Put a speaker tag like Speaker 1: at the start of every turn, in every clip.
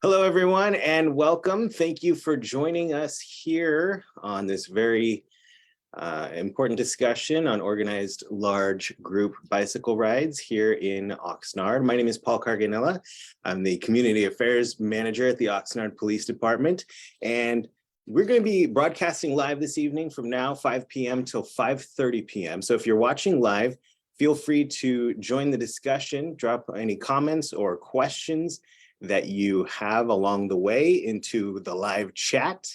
Speaker 1: Hello, everyone, and welcome. Thank you for joining us here on this very important discussion on organized large group bicycle rides here in Oxnard. My name is Paul Carganella. I'm the Community Affairs Manager at the Oxnard Police Department, and we're going to be broadcasting live this evening from now 5 p.m. till 5:30 p.m. So if you're watching live, feel free to join the discussion, drop any comments or questions that you have along the way into the live chat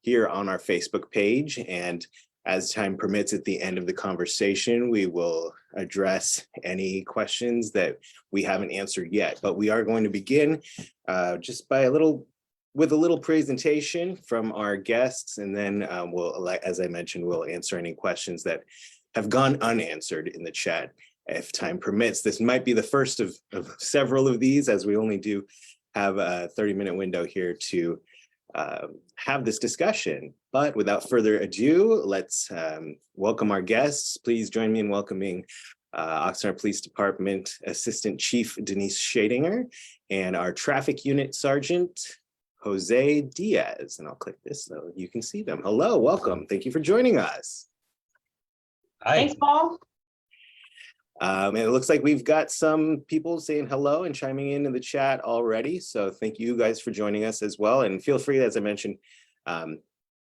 Speaker 1: here on our Facebook page. And as time permits at the end of the conversation, we will address any questions that we haven't answered yet. But we are going to begin just with a little presentation from our guests. And then as I mentioned, we'll answer any questions that have gone unanswered in the chat if time permits. This might be the first of several of these, as we only do have a 30-minute window here to have this discussion. But without further ado, let's welcome our guests. Please join me in welcoming Oxnard Police Department Assistant Chief Denise Shadinger and our Traffic Unit Sergeant Jose Diaz. And I'll click this so you can see them. Hello, welcome. Thank you for joining us.
Speaker 2: Hi. Thanks, Paul.
Speaker 1: And it looks like we've got some people saying hello and chiming in the chat already. So thank you guys for joining us as well. And feel free, as I mentioned,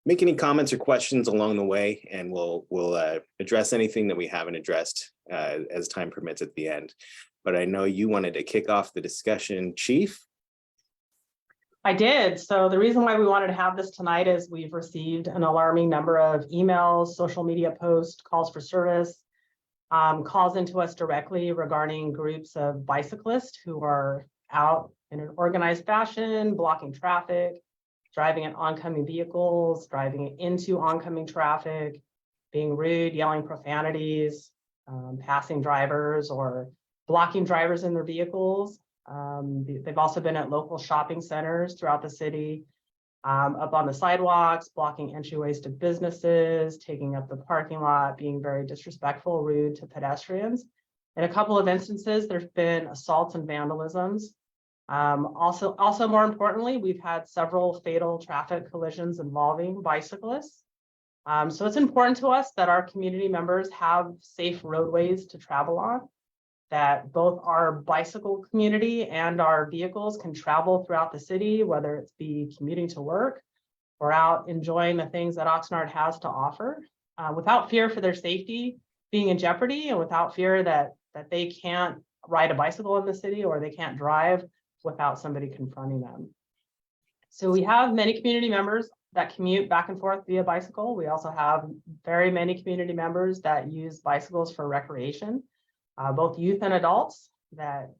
Speaker 1: make any comments or questions along the way, and we'll address anything that we haven't addressed as time permits at the end. But I know you wanted to kick off the discussion, Chief.
Speaker 2: I did. So the reason why we wanted to have this tonight is we've received an alarming number of emails, social media posts, calls for service, calls into us directly regarding groups of bicyclists who are out in an organized fashion, blocking traffic, driving at oncoming vehicles, driving into oncoming traffic, being rude, yelling profanities, passing drivers or blocking drivers in their vehicles. They've also been at local shopping centers throughout the city, up on the sidewalks, blocking entryways to businesses, taking up the parking lot, being very disrespectful, rude to pedestrians. In a couple of instances, there's been assaults and vandalisms. Also more importantly, we've had several fatal traffic collisions involving bicyclists. So it's important to us that our community members have safe roadways to travel on, that both our bicycle community and our vehicles can travel throughout the city, whether it's be commuting to work or out enjoying the things that Oxnard has to offer, without fear for their safety being in jeopardy, and without fear that they can't ride a bicycle in the city or they can't drive without somebody confronting them. So we have many community members that commute back and forth via bicycle. We also have very many community members that use bicycles for recreation. Both youth and adults that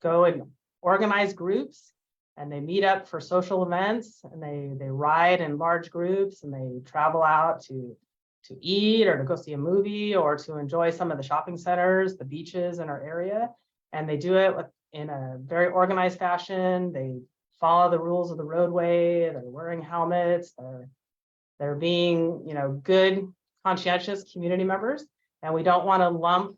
Speaker 2: go in organized groups, and they meet up for social events, and they ride in large groups, and they travel out to eat or to go see a movie or to enjoy some of the shopping centers, the beaches in our area. And they do it in a very organized fashion. They follow the rules of the roadway. They're wearing helmets. They're being, good, conscientious community members. And we don't want to lump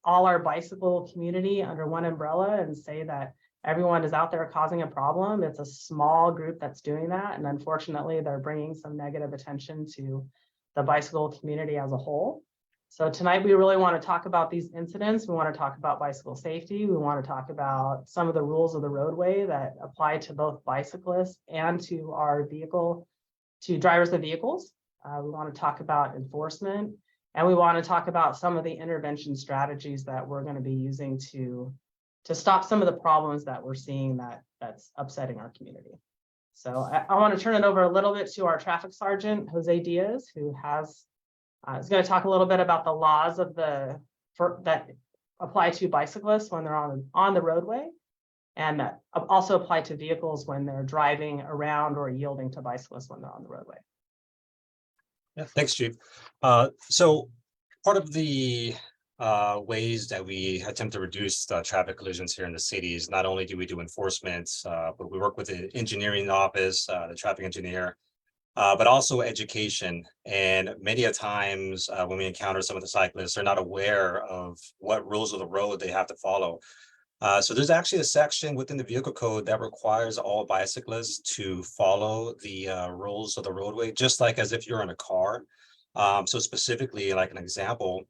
Speaker 2: all our bicycle community under one umbrella and say that everyone is out there causing a problem. It's a small group that's doing that. And unfortunately, they're bringing some negative attention to the bicycle community as a whole. So tonight, we really want to talk about these incidents. We want to talk about bicycle safety. We want to talk about some of the rules of the roadway that apply to both bicyclists and to drivers of vehicles. We want to talk about enforcement. And we want to talk about some of the intervention strategies that we're going to be using to stop some of the problems that we're seeing that's upsetting our community. So I want to turn it over a little bit to our traffic sergeant, Jose Diaz, who is going to talk a little bit about the laws that apply to bicyclists when they're on the roadway, and that also apply to vehicles when they're driving around or yielding to bicyclists when they're on the roadway.
Speaker 3: Yeah, thanks, Chief. So part of the ways that we attempt to reduce traffic collisions here in the city is not only do we do enforcement, but we work with the engineering office, the traffic engineer, but also education. And many a times when we encounter some of the cyclists, they're not aware of what rules of the road they have to follow. So there's actually a section within the vehicle code that requires all bicyclists to follow the rules of the roadway, just like as if you're in a car. So specifically, like an example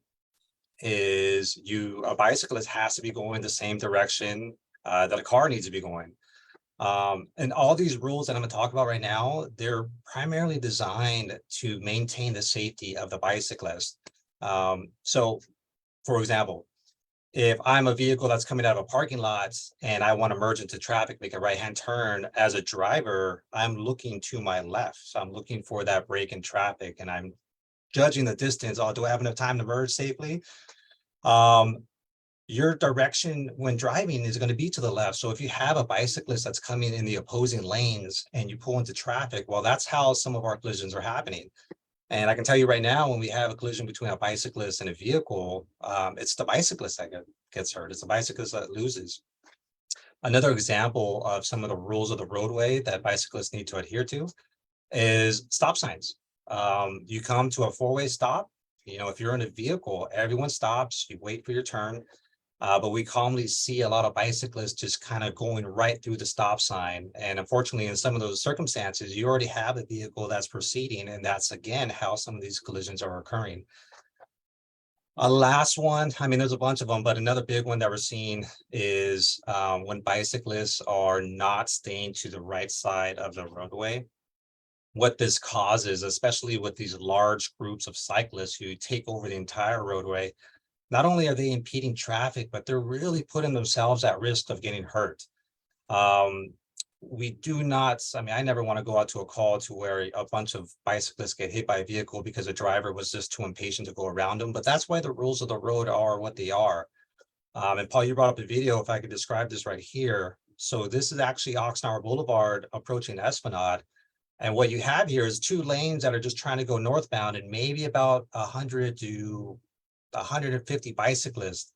Speaker 3: is a bicyclist has to be going the same direction that a car needs to be going. And all these rules that I'm going to talk about right now, they're primarily designed to maintain the safety of the bicyclist. So, for example, if I'm a vehicle that's coming out of a parking lot and I want to merge into traffic, make a right-hand turn, as a driver, I'm looking to my left. So I'm looking for that break in traffic and I'm judging the distance. Oh, do I have enough time to merge safely? Your direction when driving is going to be to the left. So if you have a bicyclist that's coming in the opposing lanes and you pull into traffic, well, that's how some of our collisions are happening. And I can tell you right now, when we have a collision between a bicyclist and a vehicle, it's the bicyclist that gets hurt. It's the bicyclist that loses. Another example of some of the rules of the roadway that bicyclists need to adhere to is stop signs. You come to a four-way stop. You know, if you're in a vehicle, everyone stops, you wait for your turn. But we commonly see a lot of bicyclists just kind of going right through the stop sign. And unfortunately, in some of those circumstances, you already have a vehicle that's proceeding. And that's, again, how some of these collisions are occurring. A last one, I mean, there's a bunch of them, but another big one that we're seeing is when bicyclists are not staying to the right side of the roadway. What this causes, especially with these large groups of cyclists who take over the entire roadway, not only are they impeding traffic, but they're really putting themselves at risk of getting hurt. We do not, I mean, I never want to go out to a call to where a bunch of bicyclists get hit by a vehicle because a driver was just too impatient to go around them, but that's why the rules of the road are what they are. And Paul, you brought up a video, if I could describe this right here. So this is actually Oxnard Boulevard approaching Esplanade. And what you have here is two lanes that are just trying to go northbound and maybe about 100 to 150 bicyclists.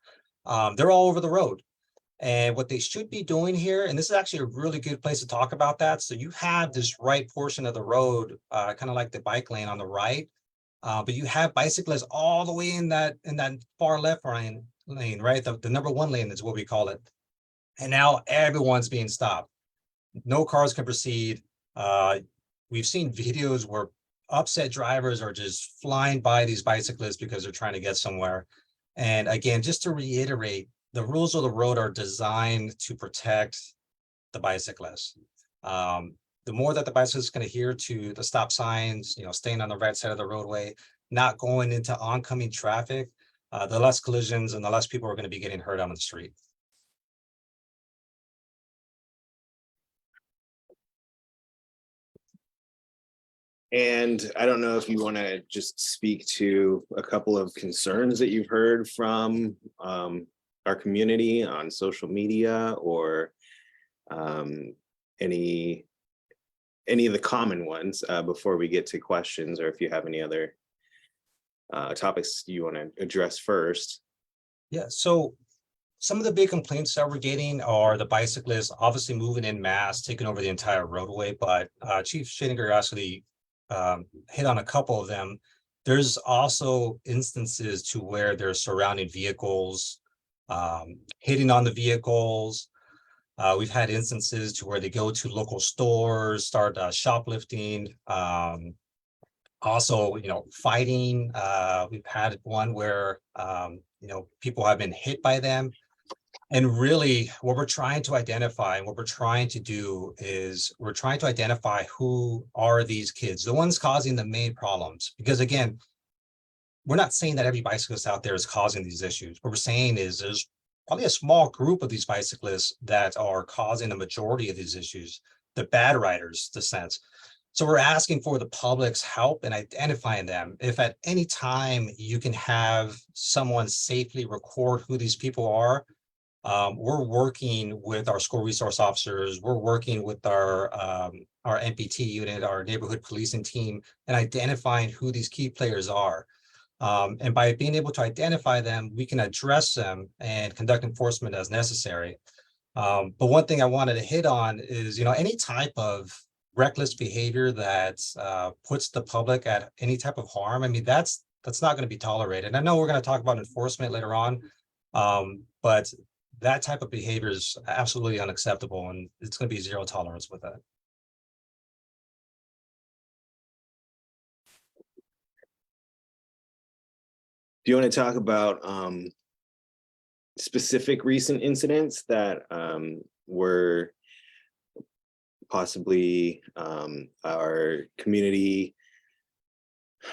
Speaker 3: They're all over the road. And what they should be doing here, and this is actually a really good place to talk about that. So you have this right portion of the road, kind of like the bike lane on the right, but you have bicyclists all the way in that far left lane, right? The number one lane is what we call it. And now everyone's being stopped. No cars can proceed. We've seen videos where upset drivers are just flying by these bicyclists because they're trying to get somewhere. And again, just to reiterate, the rules of the road are designed to protect the bicyclists. The more that the bicyclists can adhere to the stop signs, you know, staying on the right side of the roadway, not going into oncoming traffic, the less collisions and the less people are going to be getting hurt on the street.
Speaker 1: And I don't know if you want to just speak to a couple of concerns that you've heard from our community on social media, or any of the common ones before we get to questions, or if you have any other topics you want to address first.
Speaker 3: Yeah, so some of the big complaints that we're getting are the bicyclists obviously moving in mass, taking over the entire roadway, but Chief Shadinger actually hit on a couple of them. There's also instances to where there's surrounding vehicles, hitting on the vehicles. We've had instances to where they go to local stores, start shoplifting, also, you know, fighting. We've had one where, you know, people have been hit by them. And really what we're trying to identify and what we're trying to do is we're trying to identify who are these kids, the ones causing the main problems. Because again, we're not saying that every bicyclist out there is causing these issues. What we're saying is there's probably a small group of these bicyclists that are causing the majority of these issues, the bad riders, the sense. So we're asking for the public's help in identifying them. If at any time you can have someone safely record who these people are, we're working with our school resource officers. We're working with our NPT unit, our neighborhood policing team, and identifying who these key players are. And by being able to identify them, we can address them and conduct enforcement as necessary. But one thing I wanted to hit on is, you know, any type of reckless behavior that puts the public at any type of harm. I mean, that's not going to be tolerated. And I know we're going to talk about enforcement later on, but that type of behavior is absolutely unacceptable, and it's going to be zero tolerance with that.
Speaker 1: Do you want to talk about specific recent incidents that were possibly our community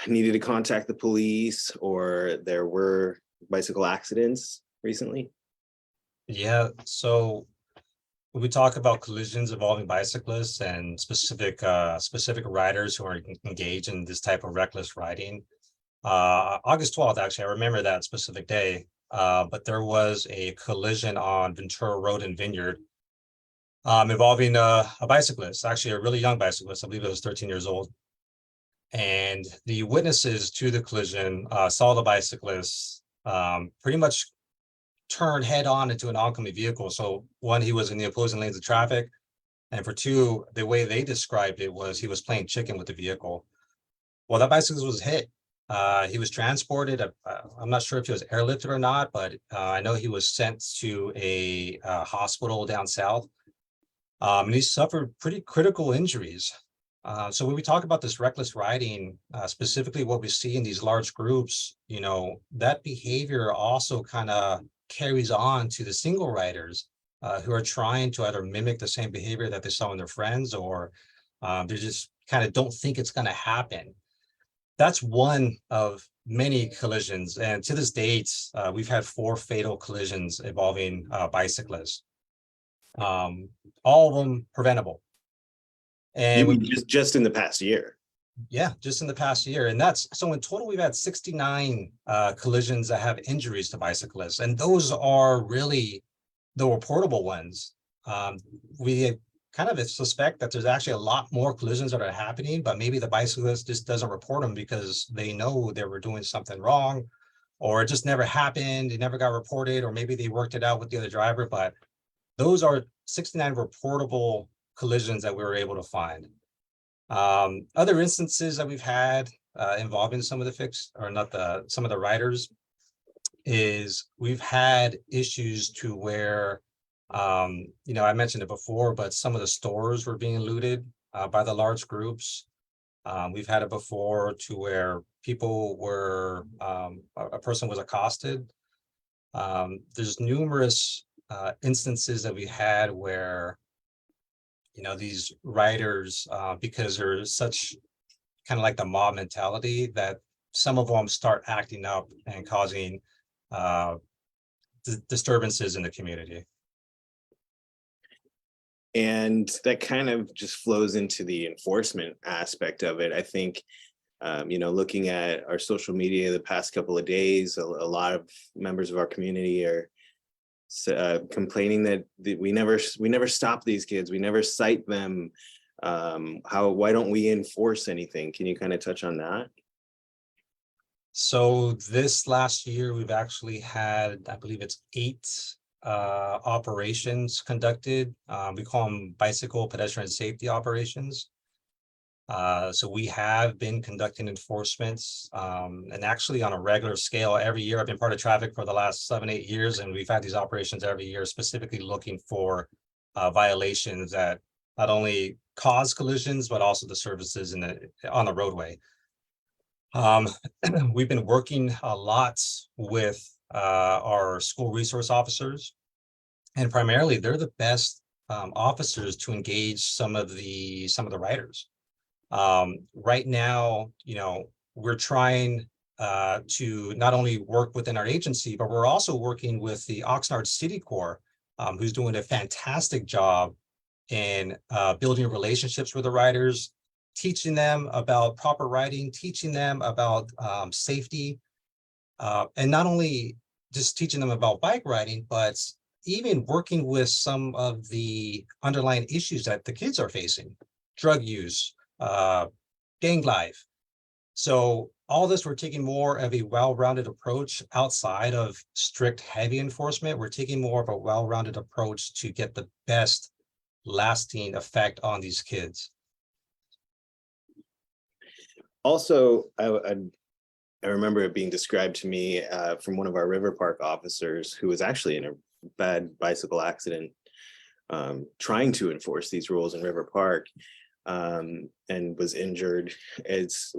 Speaker 1: needed to contact the police, or there were bicycle accidents recently?
Speaker 3: Yeah, so when we talk about collisions involving bicyclists and specific riders who are engaged in this type of reckless riding, August 12th, actually, I remember that specific day, but there was a collision on Ventura Road in Vineyard involving a bicyclist, actually a really young bicyclist. I believe it was 13 years old. And the witnesses to the collision saw the bicyclist pretty much turn head on into an oncoming vehicle. So one, he was in the opposing lanes of traffic. And for two, the way they described it was he was playing chicken with the vehicle. Well, that bicyclist was hit. He was transported. I'm not sure if he was airlifted or not, but I know he was sent to a hospital down south. And he suffered pretty critical injuries. So when we talk about this reckless riding, specifically what we see in these large groups, you know, that behavior also kind of carries on to the single riders who are trying to either mimic the same behavior that they saw in their friends, or they just kind of don't think it's going to happen. That's one of many collisions. And to this date, we've had 4 fatal collisions involving bicyclists. All of them preventable. And
Speaker 1: You mean just in the past year?
Speaker 3: yeah, just in the past year. And that's so in total, we've had 69 collisions that have injuries to bicyclists. And those are really the reportable ones. We kind of suspect that there's actually a lot more collisions that are happening, but maybe the bicyclist just doesn't report them because they know they were doing something wrong, or it just never happened. It never got reported, or maybe they worked it out with the other driver. But those are 69 reportable collisions that we were able to find. Other instances that we've had involving some of the riders is we've had issues to where, you know, I mentioned it before, but some of the stores were being looted by the large groups. We've had it before to where people were, a person was accosted. There's numerous instances that we had where, you know, these riders, because there's such kind of like the mob mentality, that some of them start acting up and causing disturbances in the community.
Speaker 1: And that kind of just flows into the enforcement aspect of it. I think, you know, looking at our social media the past couple of days, a lot of members of our community are complaining that we never stop these kids, we never cite them. Why don't we enforce anything? Can you kind of touch on that?
Speaker 3: So this last year, we've actually had, I believe it's 8 operations conducted. We call them bicycle pedestrian safety operations. So we have been conducting enforcements, and actually on a regular scale every year. I've been part of traffic for the last 7-8 years, and we've had these operations every year, specifically looking for violations that not only cause collisions, but also the services on the roadway. We've been working a lot with our school resource officers, and primarily they're the best officers to engage some of the riders. Right now, you know, we're trying to not only work within our agency, but we're also working with the Oxnard City Corps, who's doing a fantastic job in building relationships with the riders, teaching them about proper riding, teaching them about safety, and not only just teaching them about bike riding, but even working with some of the underlying issues that the kids are facing: drug use, gang life. So all this, we're taking more of a well-rounded approach outside of strict heavy enforcement. We're taking more of a well-rounded approach to get the best lasting effect on these kids.
Speaker 1: Also, I remember it being described to me from one of our River Park officers, who was actually in a bad bicycle accident trying to enforce these rules in River Park, and was injured. It's,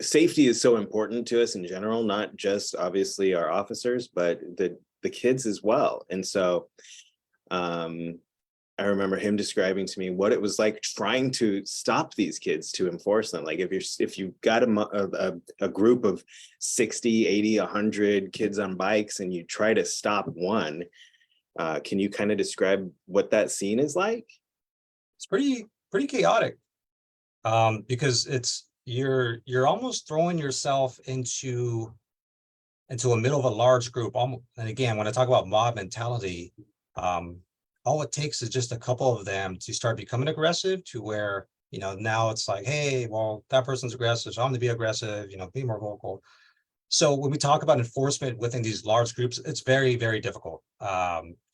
Speaker 1: safety is so important to us in general, not just obviously our officers, but the kids as well. And so I remember him describing to me what it was like trying to stop these kids, to enforce them. Like if you've got a group of 60, 80, 100 kids on bikes and you try to stop one, can you kind of describe what that scene is like?
Speaker 3: It's pretty chaotic, because you're almost throwing yourself into a middle of a large group. And again, when I talk about mob mentality, all it takes is just a couple of them to start becoming aggressive, to where, now it's like, hey, well, that person's aggressive, so I'm gonna be aggressive, be more vocal. So when we talk about enforcement within these large groups, it's very, very difficult,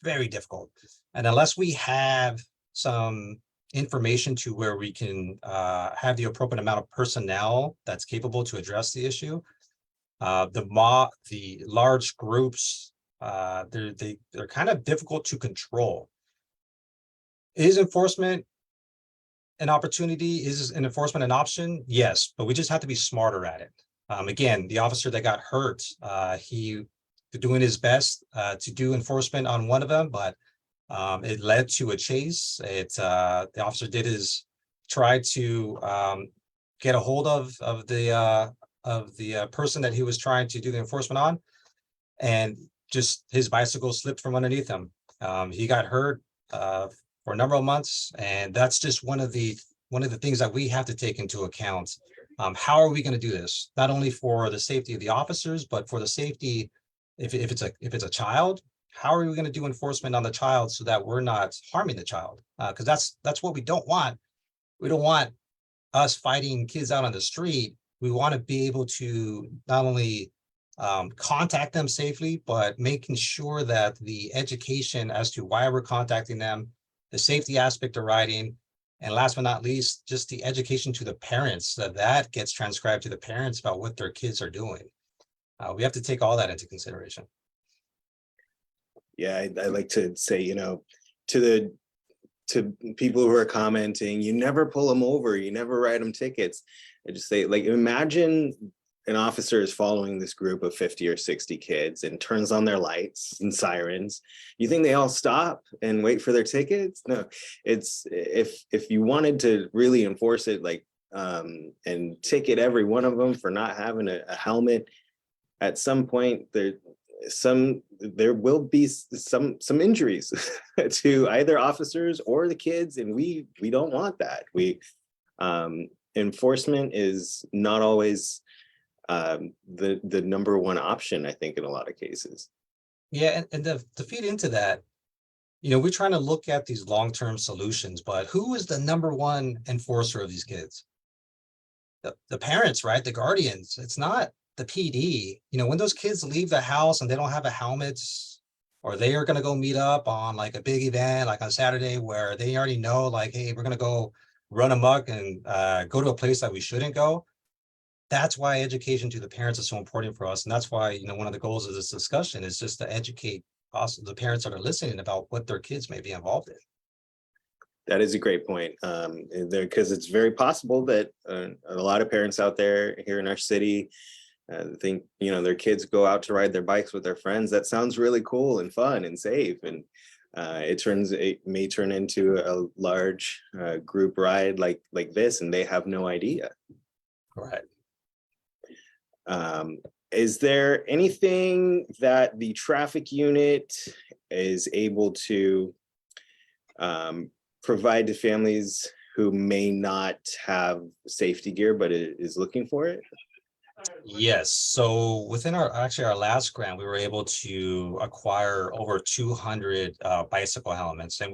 Speaker 3: very difficult. And unless we have some information to where we can have the appropriate amount of personnel that's capable to address the issue, the large groups, they're kind of difficult to control. Is enforcement an opportunity? Is an enforcement an option? Yes, but we just have to be smarter at it. Again, the officer that got hurt, he doing his best to do enforcement on one of them, but it led to a chase. The officer tried to get a hold of the person that he was trying to do the enforcement on, and just his bicycle slipped from underneath him. He got hurt for a number of months, and that's just one of the things that we have to take into account. How are we going to do this? Not only for the safety of the officers, but for the safety, if it's a child, how are we going to do enforcement on the child so that we're not harming the child? Because that's what we don't want. We don't want us fighting kids out on the street. We want to be able to not only contact them safely, but making sure that the education as to why we're contacting them, the safety aspect of riding, and last but not least, just the education to the parents, that gets transcribed to the parents about what their kids are doing. We have to take all that into consideration.
Speaker 1: Yeah, I like to say, to people who are commenting, you never pull them over, you never write them tickets. I just say, like, imagine an officer is following this group of 50 or 60 kids and turns on their lights and sirens. You think they all stop and wait for their tickets? No, it's if you wanted to really enforce it, like, and ticket every one of them for not having a helmet, at some point there will be some injuries to either officers or the kids, and we don't want that. Enforcement is not always the number one option, I think, in a lot of cases.
Speaker 3: Yeah, and to feed into that, we're trying to look at these long-term solutions, but who is the number one enforcer of these kids? The parents, right? The guardians. It's not the PD. When those kids leave the house and they don't have a helmet, or they are going to go meet up on like a big event, like on Saturday, where they already know, like, hey, we're going to go run amok and go to a place that we shouldn't go. That's why education to the parents is so important for us. And that's why, one of the goals of this discussion is just to educate also the parents that are listening about what their kids may be involved in.
Speaker 1: That is a great point, because it's very possible that a lot of parents out there here in our city think, their kids go out to ride their bikes with their friends. That sounds really cool and fun and safe. And it may turn into a large group ride like this, and they have no idea.
Speaker 3: Right.
Speaker 1: Is there anything that the traffic unit is able to provide to families who may not have safety gear but is looking for it?
Speaker 3: Yes. So within our last grant, we were able to acquire over 200 bicycle helmets, and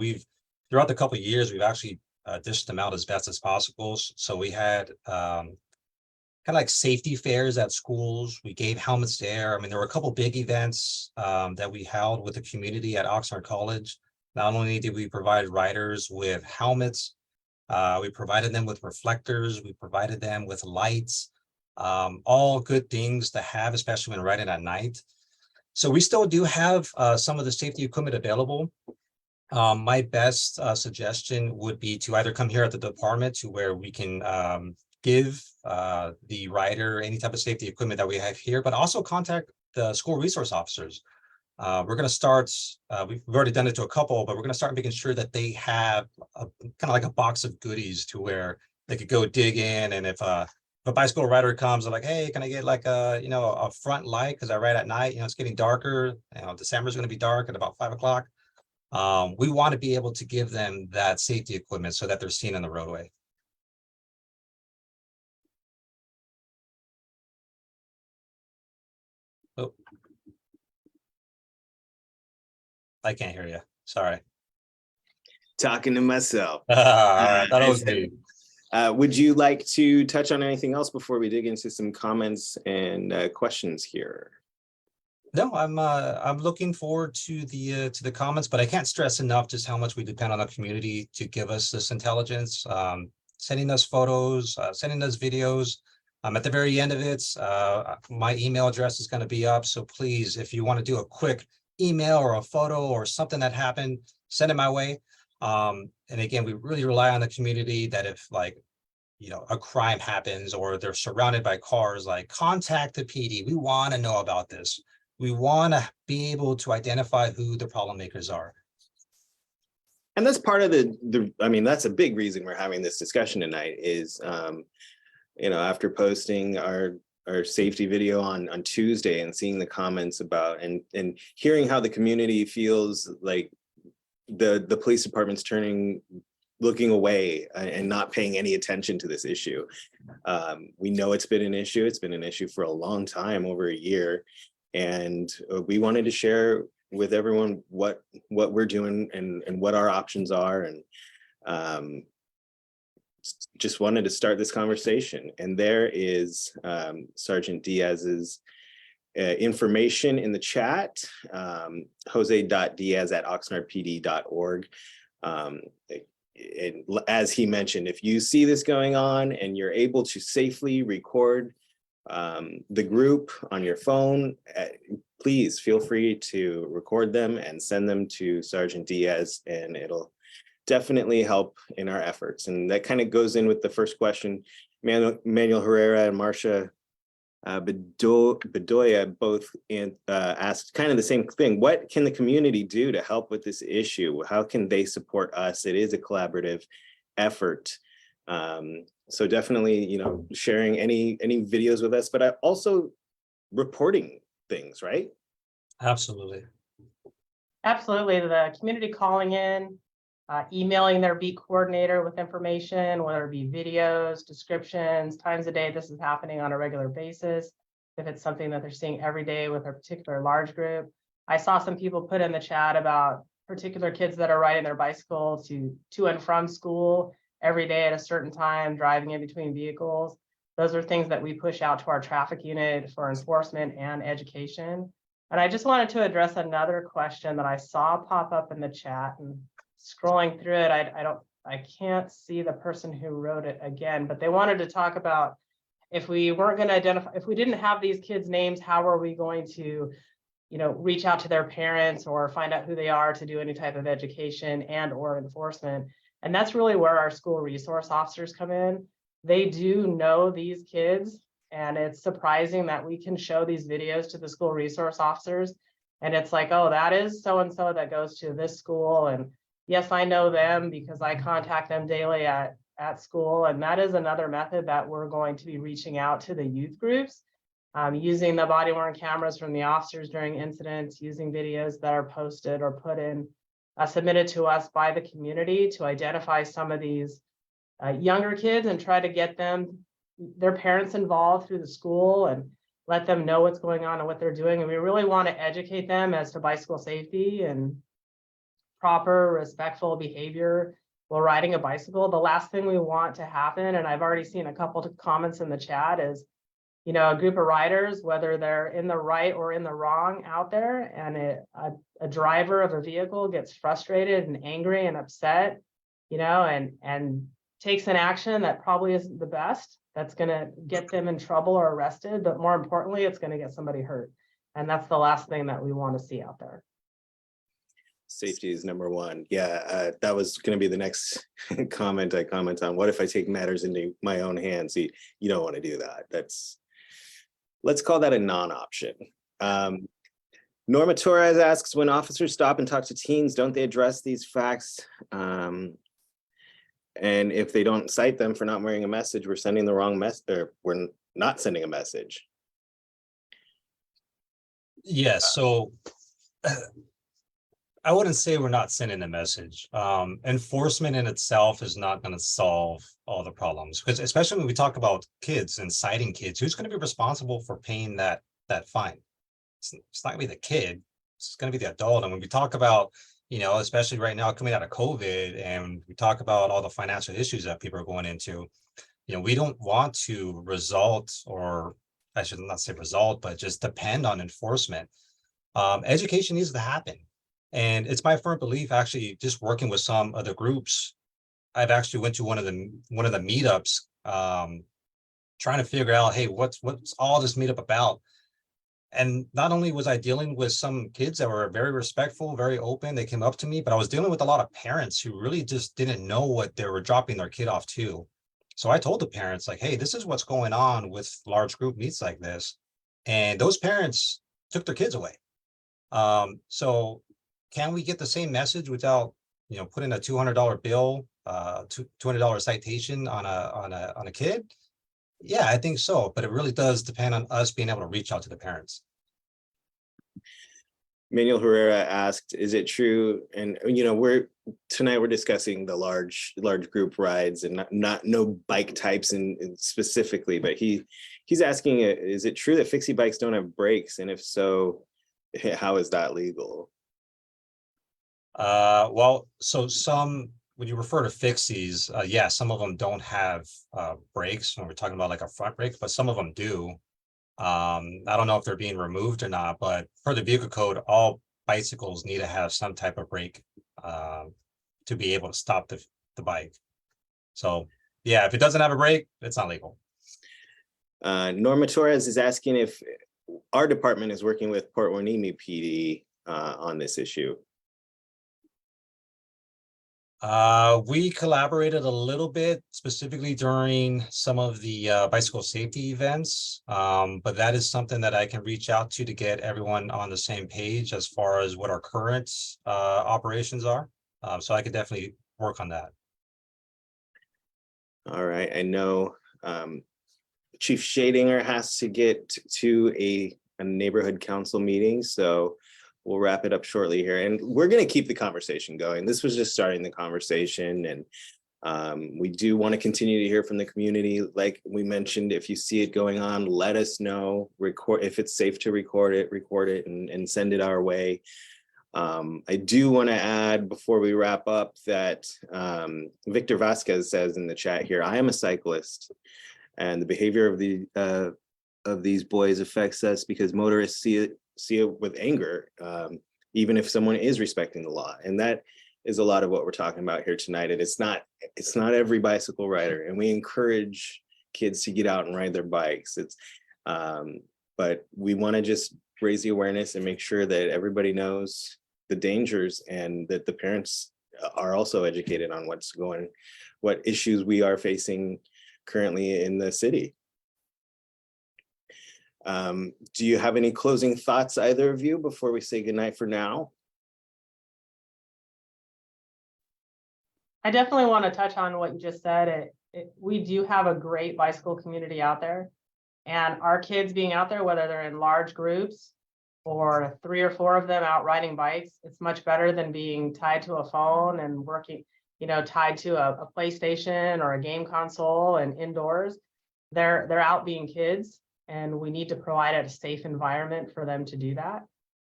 Speaker 3: throughout the couple of years, we've actually dished them out as best as possible. So we had kind of like safety fairs at schools. We gave helmets there. I mean, there were a couple big events that we held with the community at Oxnard College. Not only did we provide riders with helmets, we provided them with reflectors, we provided them with lights, all good things to have, especially when riding at night. So we still do have some of the safety equipment available. My best suggestion would be to either come here at the department to where we can give the rider any type of safety equipment that we have here, but also contact the school resource officers. We're going to start, we've already done it to a couple, but we're going to start making sure that they have kind of like a box of goodies to where they could go dig in. And if a bicycle rider comes, they're like, hey, can I get like a front light? Because I ride at night, it's getting darker. December is going to be dark at about 5 o'clock. We want to be able to give them that safety equipment so that they're seen on the roadway. Oh, I can't hear you. Sorry.
Speaker 1: Talking to myself.
Speaker 3: All right, that was me.
Speaker 1: Would you like to touch on anything else before we dig into some comments and questions here?
Speaker 3: No, I'm looking forward to the comments, but I can't stress enough just how much we depend on the community to give us this intelligence, sending us photos, sending us videos. At the very end of it, my email address is going to be up. So please, if you want to do a quick email or a photo or something that happened, send it my way. And again, we really rely on the community that if a crime happens or they're surrounded by cars, like contact the PD. We want to know about this. We want to be able to identify who the problem makers are.
Speaker 1: And that's part of that's a big reason we're having this discussion tonight is, after posting our safety video on Tuesday and seeing the comments about and hearing how the community feels like the police department's looking away and not paying any attention to this issue. We know it's been an issue. It's been an issue for a long time, over a year. And we wanted to share with everyone what we're doing and what our options are. And just wanted to start this conversation. And there is Sergeant Diaz's information in the chat, jose.diaz@oxnardpd.org. And as he mentioned, if you see this going on and you're able to safely record the group on your phone, please feel free to record them and send them to Sergeant Diaz, and it'll definitely help in our efforts. And that kind of goes in with the first question. Manuel Herrera and Marcia Bedoya both asked kind of the same thing. What can the community do to help with this issue? How can they support us? It is a collaborative effort. So definitely, sharing any videos with us, but also reporting things, right?
Speaker 3: Absolutely.
Speaker 2: Absolutely. The community calling in, emailing their beat coordinator with information, whether it be videos, descriptions, times a day this is happening on a regular basis. If it's something that they're seeing every day with a particular large group. I saw some people put in the chat about particular kids that are riding their bicycle to and from school every day at a certain time, driving in between vehicles. Those are things that we push out to our traffic unit for enforcement and education. And I just wanted to address another question that I saw pop up in the chat, and scrolling through it, I can't see the person who wrote it again, but they wanted to talk about if we weren't going to identify, if we didn't have these kids' names, how are we going to, reach out to their parents or find out who they are to do any type of education and or enforcement. And that's really where our school resource officers come in. They do know these kids, and it's surprising that we can show these videos to the school resource officers. And it's like, oh, that is so-and-so that goes to this school. And yes, I know them because I contact them daily at school. And that is another method that we're going to be reaching out to the youth groups, using the body-worn cameras from the officers during incidents, using videos that are posted or put in, submitted to us by the community to identify some of these younger kids and try to get their parents involved through the school and let them know what's going on and what they're doing. And we really want to educate them as to bicycle safety and proper, respectful behavior while riding a bicycle. The last thing we want to happen, and I've already seen a couple of comments in the chat, is a group of riders, whether they're in the right or in the wrong out there, and a driver of a vehicle gets frustrated and angry and upset, and takes an action that probably isn't the best, that's going to get them in trouble or arrested, but more importantly, it's going to get somebody hurt. And that's the last thing that we want to see out there.
Speaker 1: Safety is number one. Yeah, that was going to be the next comment I comment on. What if I take matters into my own hands? You don't want to do that. Let's call that a non-option. Norma Torres asks, when officers stop and talk to teens, don't they address these facts? And if they don't cite them for not wearing a message, we're sending the wrong message, or we're not sending a message.
Speaker 3: Yes, so I wouldn't say we're not sending a message. Enforcement in itself is not going to solve all the problems, because especially when we talk about kids and citing kids, who's going to be responsible for paying that fine? It's not going to be the kid, it's going to be the adult. And when we talk about, especially right now coming out of COVID, and we talk about all the financial issues that people are going into, we don't want to result, or I should not say result, but just depend on enforcement. Education needs to happen. And it's my firm belief, actually, just working with some other groups. I've actually went to one of the meetups, trying to figure out, hey, what's all this meetup about? And not only was I dealing with some kids that were very respectful, very open, they came up to me, but I was dealing with a lot of parents who really just didn't know what they were dropping their kid off to. So I told the parents, like, hey, this is what's going on with large group meets like this. And those parents took their kids away. So can we get the same message without, putting a $200 bill, $200 citation on a kid? Yeah, I think so. But it really does depend on us being able to reach out to the parents.
Speaker 1: Manuel Herrera asked, is it true? And tonight we're discussing the large group rides and no bike types and specifically, but he's asking, is it true that fixie bikes don't have brakes? And if so, how is that legal?
Speaker 3: Well, so when you refer to fixies, yeah, some of them don't have brakes when we're talking about like a front brake, but some of them do. I don't know if they're being removed or not, but per the vehicle code, all bicycles need to have some type of brake to be able to stop the bike. So yeah, if it doesn't have a brake, it's not legal.
Speaker 1: Norma Torres is asking if our department is working with Port Hueneme PD on this issue.
Speaker 3: We collaborated a little bit, specifically during some of the bicycle safety events, but that is something that I can reach out to get everyone on the same page as far as what our current operations are. So I could definitely work on that.
Speaker 1: All right, I know Chief Shadinger has to get to a neighborhood council meeting, so we'll wrap it up shortly here. And we're going to keep the conversation going. This was just starting the conversation, and we do want to continue to hear from the community. Like we mentioned, if you see it going on, let us know. Record if it's safe to record it and send it our way. I do want to add before we wrap up that Victor Vasquez says in the chat here, I am a cyclist, and the behavior of these boys affects us because motorists see it with anger, even if someone is respecting the law. And that is a lot of what we're talking about here tonight. And it's not every bicycle rider, and we encourage kids to get out and ride their bikes. But we want to just raise the awareness and make sure that everybody knows the dangers, and that the parents are also educated on what issues we are facing currently in the city. Do you have any closing thoughts, either of you, before we say goodnight for now?
Speaker 2: I definitely want to touch on what you just said. We do have a great bicycle community out there, and our kids being out there, whether they're in large groups or 3 or 4 of them out riding bikes, it's much better than being tied to a phone and working, tied to a PlayStation or a game console and indoors. They're out being kids, and we need to provide a safe environment for them to do that.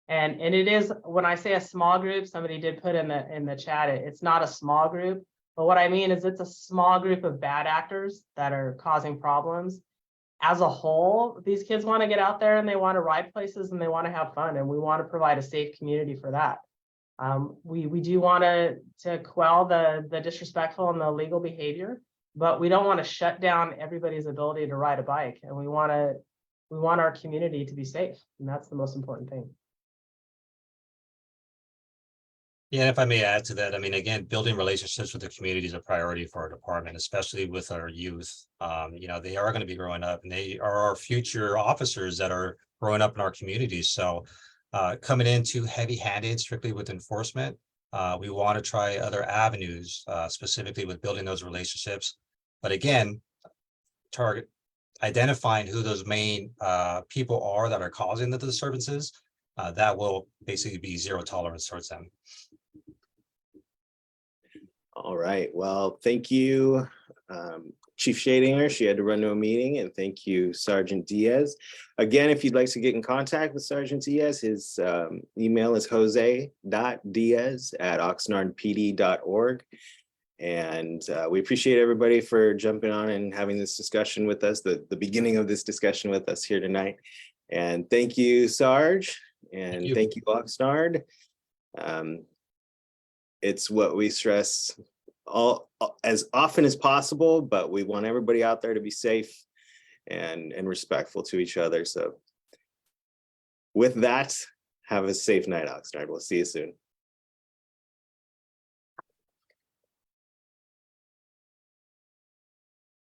Speaker 2: And it is, when I say a small group, somebody did put in the chat, it's not a small group, but what I mean is it's a small group of bad actors that are causing problems. As a whole, these kids want to get out there and they want to ride places and they want to have fun, and we want to provide a safe community for that. We do want to quell the disrespectful and the illegal behavior, but we don't want to shut down everybody's ability to ride a bike. And we want to we want our community to be safe, and that's the most important thing.
Speaker 3: Yeah, if I may add to that, I mean, again, building relationships with the community is a priority for our department, especially with our youth. You know, they are going to be growing up and they are our future officers that are growing up in our communities. So coming in too heavy-handed strictly with enforcement, we want to try other avenues, specifically with building those relationships. But again, target identifying who those main people are that are causing the disturbances, that will basically be zero tolerance towards them.
Speaker 1: All right, well, thank you, Chief Shadinger. She had to run to a meeting, and thank you, Sergeant Diaz. Again, if you'd like to get in contact with Sergeant Diaz, his email is jose.diaz@oxnardpd.org. And we appreciate everybody for jumping on and having this discussion with us, the beginning of this discussion with us here tonight. And thank you, Sarge, and thank you, Oxnard. It's what we stress all as often as possible, but we want everybody out there to be safe and respectful to each other. So with that, have a safe night, Oxnard. We'll see you soon.